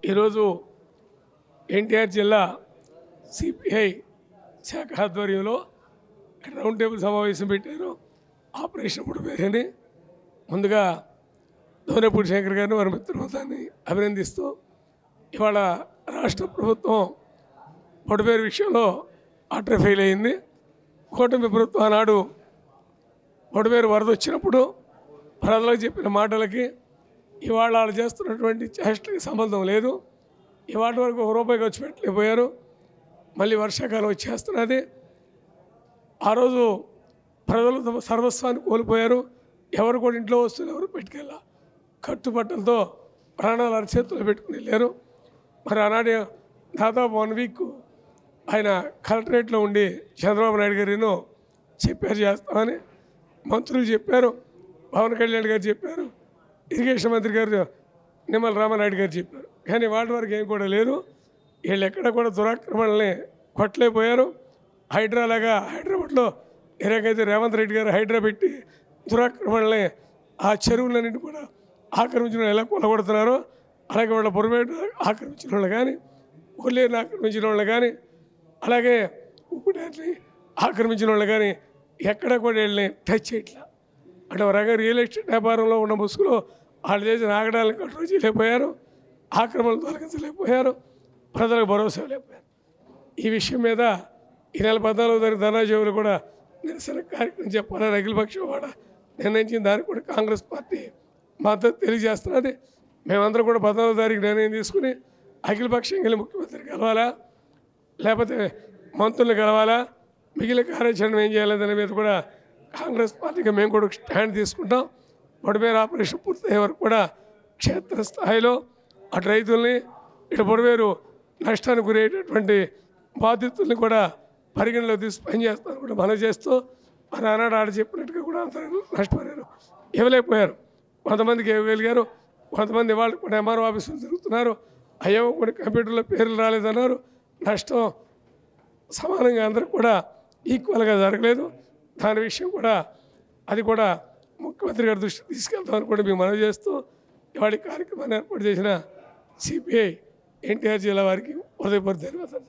ఈరోజు ఎన్టీఆర్ జిల్లా సిపిఐ శాఖ ఆధ్వర్యంలో రౌండ్ టేబుల్ సమావేశం పెట్టారు. ఆపరేషన్ పుడిపేరని ముందుగా దోనేపూడి శేఖర్ గారిని వారి మిత్రమతాన్ని అభినందిస్తూ ఇవాళ రాష్ట్ర ప్రభుత్వం పుడిపేరు విషయంలో ఆర్డర్ ఫెయిల్ అయింది. కూటమి ప్రభుత్వం ఆనాడు పుడిపేరు వరద వచ్చినప్పుడు ప్రజలకు చెప్పిన మాటలకి ఇవాళ వాళ్ళు చేస్తున్నటువంటి చేష్టలకి సంబంధం లేదు. ఇవాటి వరకు ₹1 ఖర్చు పెట్టలేకపోయారు. మళ్ళీ వర్షాకాలం వచ్చేస్తున్నది. ఆ రోజు ప్రజలు తమ సర్వస్వాన్ని కోల్పోయారు. ఎవరు కూడా ఇంట్లో వస్తువులు ఎవరు పెట్టుకెళ్ళా కట్టుబట్టలతో ప్రాణాలు అరచేతులు పెట్టుకుని వెళ్ళారు. మరి ఆనాడు దాదాపు 1 వీక్ ఆయన కలెక్టరేట్లో ఉండి చంద్రబాబు నాయుడు గారిను చెప్పారు చేస్తామని, మంత్రులు చెప్పారు, పవన్ కళ్యాణ్ గారు చెప్పారు, ఇరిగేషన్ మంత్రి గారు నిమ్మల రామానాయుడు గారు చెప్పారు. కానీ వాటి వరకు ఏం కూడా లేదు. వీళ్ళు ఎక్కడ కూడా దురాక్రమణల్ని కొట్టలేకపోయారు. హైడ్రాలాగా హైదరాబాద్లో ఎలాగైతే రేవంత్ రెడ్డి గారు హైడ్రా పెట్టి దురాక్రమణల్ని ఆ చెరువులన్నింటి కూడా ఆక్రమించిన ఎలా కొలగొడుతున్నారో అలాగే వాళ్ళ పొరపాటు ఆక్రమించిన వాళ్ళు కానీ, ఉల్లేరుని ఆక్రమించిన వాళ్ళు కానీ, అలాగే ఉప్పు డ్యాన్ని ఆక్రమించిన వాళ్ళు కానీ ఎక్కడ కూడా వీళ్ళని టచ్ చేయట్లా. అంటే ఒక రకంగా రియల్ ఎస్టేట్ వ్యాపారంలో ఉన్న ముసుగులో వాళ్ళు చేసిన ఆగడాలను కంట్రోల్ చేయలేకపోయారు, ఆక్రమణలు తొలగించలేకపోయారు, ప్రజలకు భరోసా లేకపోయారు. ఈ విషయం మీద ఈ నెల 14వ తారీఖు ధనాజీవులు కూడా నిరసన కార్యక్రమం చెప్పాలని అఖిలపక్షం వాడ నిర్ణయించిన దానికి కూడా కాంగ్రెస్ పార్టీ మద్దతు తెలియజేస్తున్నది. మేమందరం కూడా 14వ తారీఖు నిర్ణయం తీసుకుని అఖిలపక్షం వెళ్ళి ముఖ్యమంత్రి కలవాలా, లేకపోతే మంత్రులు కలవాలా, మిగిలిన కార్యాచరణ ఏం చేయాలి దాని మీద కూడా కాంగ్రెస్ పార్టీగా మేము కూడా స్టాండ్ తీసుకుంటాం. పొడిపేరు ఆపరేషన్ పూర్తయ్యే వరకు కూడా క్షేత్రస్థాయిలో అటు రైతుల్ని ఇటు పొడిపేరు నష్టానికి గురయ్యేటటువంటి బాధితుల్ని కూడా పరిగణలో తీసి పనిచేస్తాను కూడా మనం చేస్తూ మరి ఆనాడు ఆడ చెప్పినట్టుగా కూడా అందరూ నష్టపోయారు, ఇవ్వలేకపోయారు. కొంతమందికి ఇవ్వగలిగారు, కొంతమంది వాళ్ళు కూడా ఎంఆర్ఓ ఆఫీసులు తిరుగుతున్నారు, అయ్యో కొన్ని కంప్యూటర్లో పేర్లు రాలేదన్నారు. నష్టం సమానంగా అందరూ కూడా ఈక్వల్గా జరగలేదు. దాని విషయం కూడా అది కూడా ముఖ్యమంత్రి గారి దృష్టికి తీసుకెళ్తామని కూడా మేము మనవి చేస్తూ ఇవాళ కార్యక్రమాన్ని ఏర్పాటు చేసిన సిపిఐ ఎన్టీఆర్ జిల్లా వారికి హృదయపూర్వక ధన్యవాదాలు.